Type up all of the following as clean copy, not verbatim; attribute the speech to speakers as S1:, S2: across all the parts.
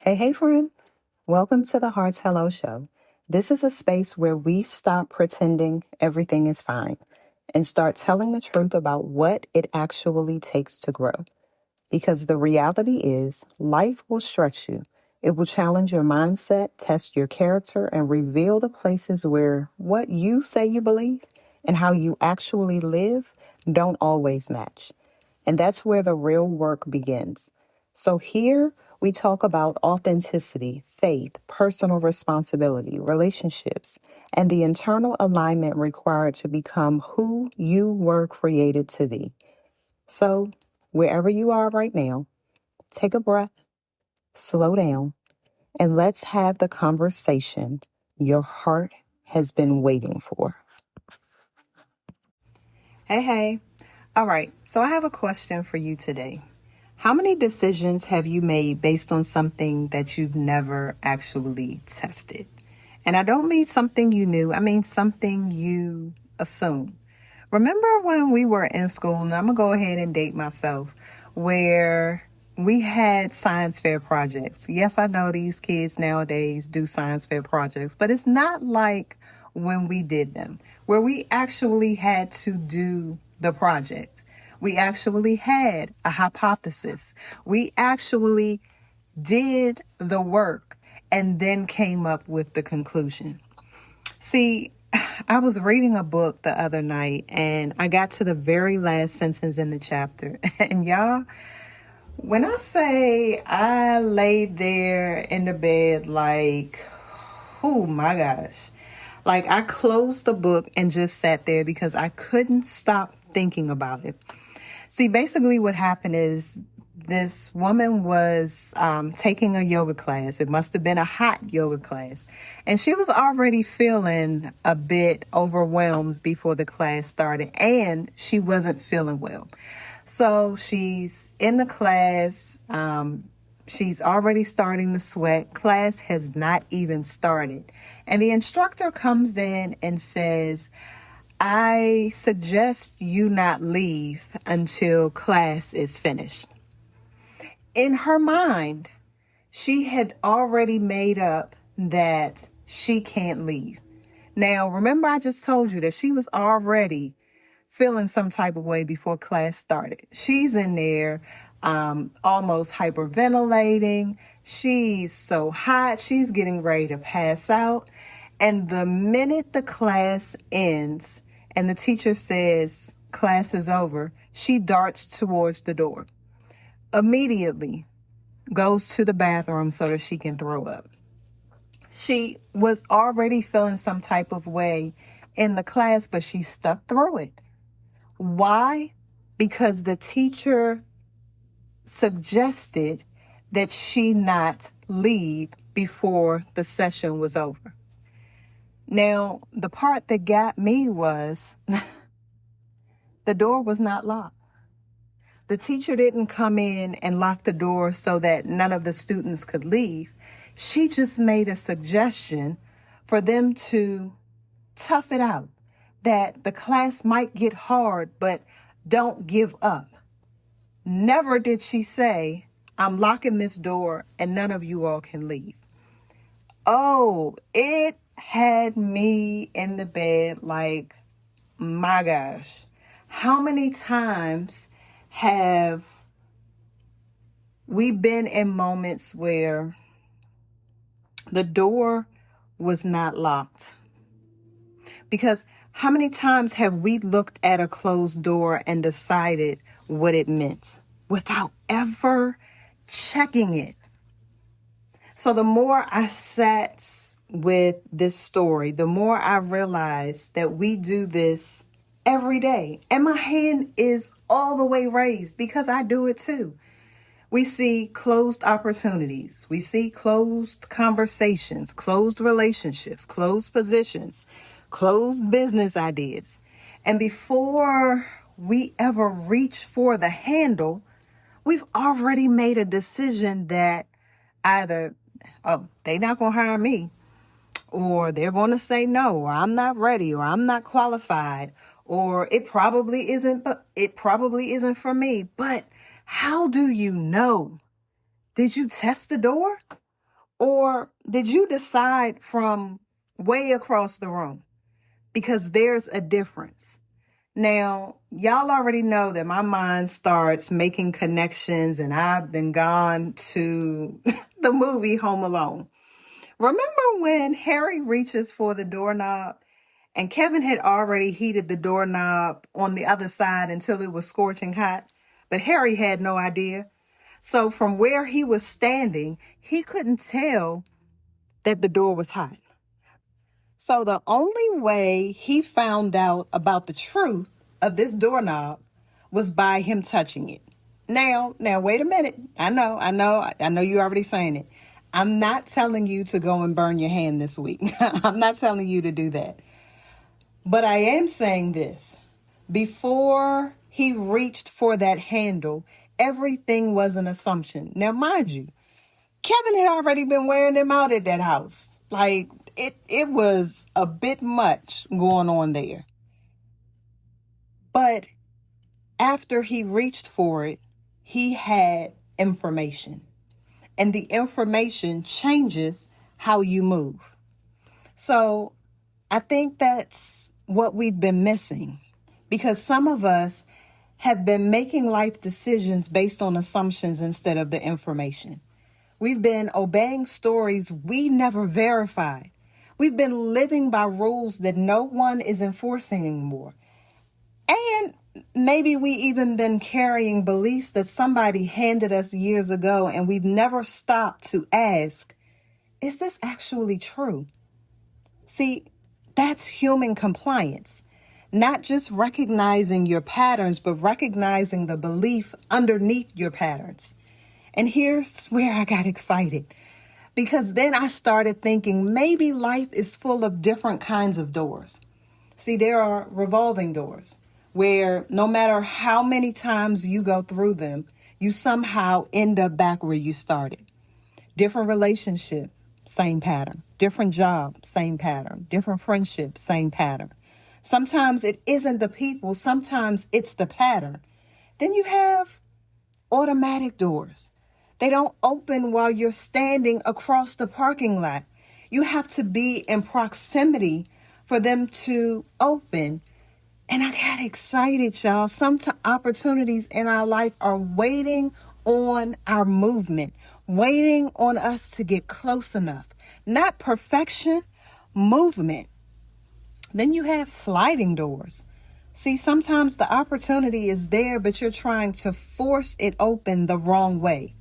S1: Hey, friend. Welcome to the Hearts Hello Show. This is a space where we stop pretending everything is fine and start telling the truth about what it actually takes to grow. Because the reality is, life will stretch you. It will challenge your mindset, test your character, and reveal the places where what you say you believe and how you actually live don't always match. And that's where the real work begins. So here we talk about authenticity, faith, personal responsibility, relationships, and the internal alignment required to become who you were created to be. So wherever you are right now, take a breath, slow down, and let's have the conversation your heart has been waiting for. Hey. All right. So I have a question for you today. How many decisions have you made based on something that you've never actually tested? And I don't mean something you knew, I mean something you assumed. Remember when we were in school, and I'm going to go ahead and date myself, where we had science fair projects. Yes, I know these kids nowadays do science fair projects, but it's not like when we did them, where we actually had to do the project. We actually had a hypothesis. We actually did the work and then came up with the conclusion. See, I was reading a book the other night and I got to the very last sentence in the chapter. And y'all, when I say I laid there in the bed like, oh my gosh. Like I closed the book and just sat there because I couldn't stop thinking about it. See, basically what happened is this woman was taking a yoga class. It must have been a hot yoga class. And she was already feeling a bit overwhelmed before the class started. And she wasn't feeling well. So she's in the class. She's already starting to sweat. Class has not even started. And the instructor comes in and says, I suggest you not leave until class is finished. In her mind, she had already made up that she can't leave. Now, remember I just told you that she was already feeling some type of way before class started. She's in there almost hyperventilating. She's so hot. She's getting ready to pass out. And the minute the class ends and the teacher says class is over, she darts towards the door. Immediately goes to the bathroom so that she can throw up. She was already feeling some type of way in the class, but she stuck through it. Why? Because the teacher suggested that she not leave before the session was over. Now, the part that got me was the door was not locked. The teacher didn't come in and lock the door so that none of the students could leave. She just made a suggestion for them to tough it out, that the class might get hard, but don't give up. Never did she say, I'm locking this door and none of you all can leave. Oh, it had me in the bed like, my gosh, how many times have we been in moments where the door was not locked? Because how many times have we looked at a closed door and decided what it meant without ever checking it? So the more I sat with this story, the more I realized that we do this every day. And my hand is all the way raised because I do it too. We see closed opportunities. We see closed conversations, closed relationships, closed positions, closed business ideas. And before we ever reach for the handle, we've already made a decision that either, they're not going to hire me, or they're going to say no, or I'm not ready, or I'm not qualified, or it probably isn't, but it probably isn't for me. But how do you know? Did you test the door? Or did you decide from way across the room? Because there's a difference. Now, y'all already know that my mind starts making connections, and I've been gone to the movie Home Alone. Remember when Harry reaches for the doorknob and Kevin had already heated the doorknob on the other side until it was scorching hot, but Harry had no idea. So from where he was standing, he couldn't tell that the door was hot. So the only way he found out about the truth of this doorknob was by him touching it. Now, wait a minute. I know you're already saying it. I'm not telling you to go and burn your hand this week. I'm not telling you to do that. But I am saying this. Before he reached for that handle, everything was an assumption. Now, mind you, Kevin had already been wearing them out at that house. Like, it was a bit much going on there. But after he reached for it, he had information. And the information changes how you move. So I think that's what we've been missing, because some of us have been making life decisions based on assumptions instead of the information. We've been obeying stories we never verified. We've been living by rules that no one is enforcing anymore. And maybe we even been carrying beliefs that somebody handed us years ago, and we've never stopped to ask, is this actually true? See, that's human compliance. Not just recognizing your patterns, but recognizing the belief underneath your patterns. And here's where I got excited, because then I started thinking maybe life is full of different kinds of doors. See, there are revolving doors where no matter how many times you go through them, you somehow end up back where you started. Different relationship, same pattern. Different job, same pattern. Different friendship, same pattern. Sometimes it isn't the people, sometimes it's the pattern. Then you have automatic doors. They don't open while you're standing across the parking lot. You have to be in proximity for them to open. And I got excited, y'all. Some opportunities in our life are waiting on our movement, waiting on us to get close enough. Not perfection, movement. Then you have sliding doors. See, sometimes the opportunity is there, but you're trying to force it open the wrong way.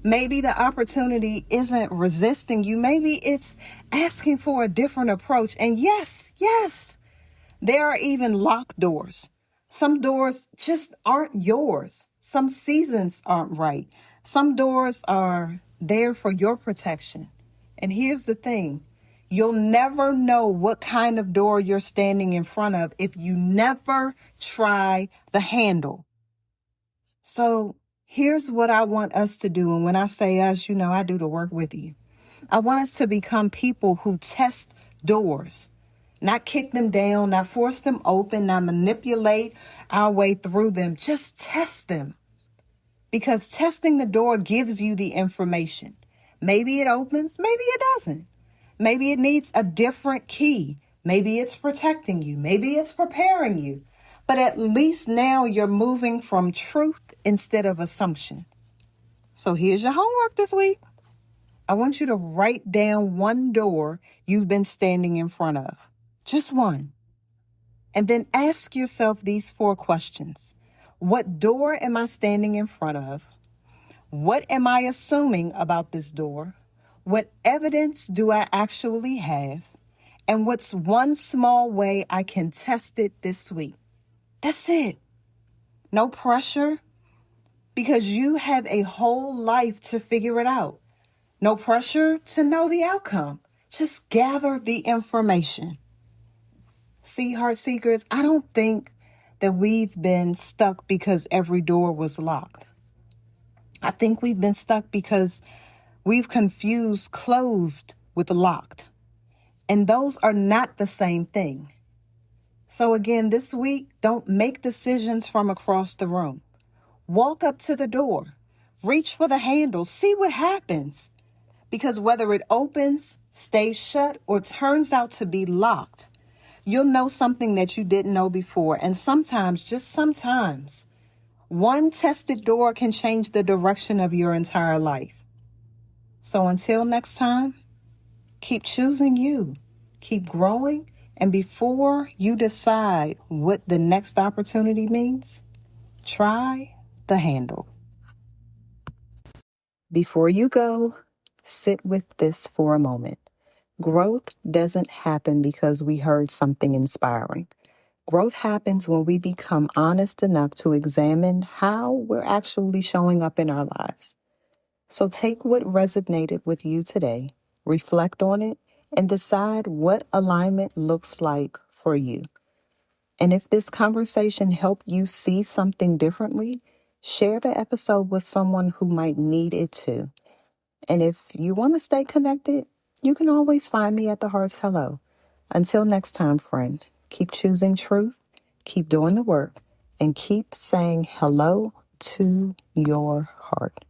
S1: Maybe the opportunity isn't resisting you. Maybe it's asking for a different approach. And yes, there are even locked doors. Some doors just aren't yours. Some seasons aren't right. Some doors are there for your protection. And here's the thing. You'll never know what kind of door you're standing in front of if you never try the handle. So here's what I want us to do. And when I say us, I do the work with you. I want us to become people who test doors, not kick them down, not force them open, not manipulate our way through them. Just test them, because testing the door gives you the information. Maybe it opens, maybe it doesn't. Maybe it needs a different key. Maybe it's protecting you. Maybe it's preparing you. But at least now you're moving from truth instead of assumption. So here's your homework this week. I want you to write down one door you've been standing in front of. Just one. And then ask yourself these 4 questions. What door am I standing in front of? What am I assuming about this door? What evidence do I actually have? And what's one small way I can test it this week? That's it. No pressure, because you have a whole life to figure it out. No pressure to know the outcome. Just gather the information. See, heart seekers, I don't think that we've been stuck because every door was locked. I think we've been stuck because we've confused closed with locked. And those are not the same thing. So again, this week, don't make decisions from across the room. Walk up to the door. Reach for the handle. See what happens. Because whether it opens, stays shut, or turns out to be locked, you'll know something that you didn't know before. And sometimes, just sometimes, one tested door can change the direction of your entire life. So until next time, keep choosing you, keep growing, and before you decide what the next opportunity means, try the handle. Before you go, sit with this for a moment. Growth doesn't happen because we heard something inspiring. Growth happens when we become honest enough to examine how we're actually showing up in our lives. So take what resonated with you today, reflect on it, and decide what alignment looks like for you. And if this conversation helped you see something differently, share the episode with someone who might need it too. And if you want to stay connected, you can always find me at the Heart's Hello. Until next time, friend, keep choosing truth, keep doing the work, and keep saying hello to your heart.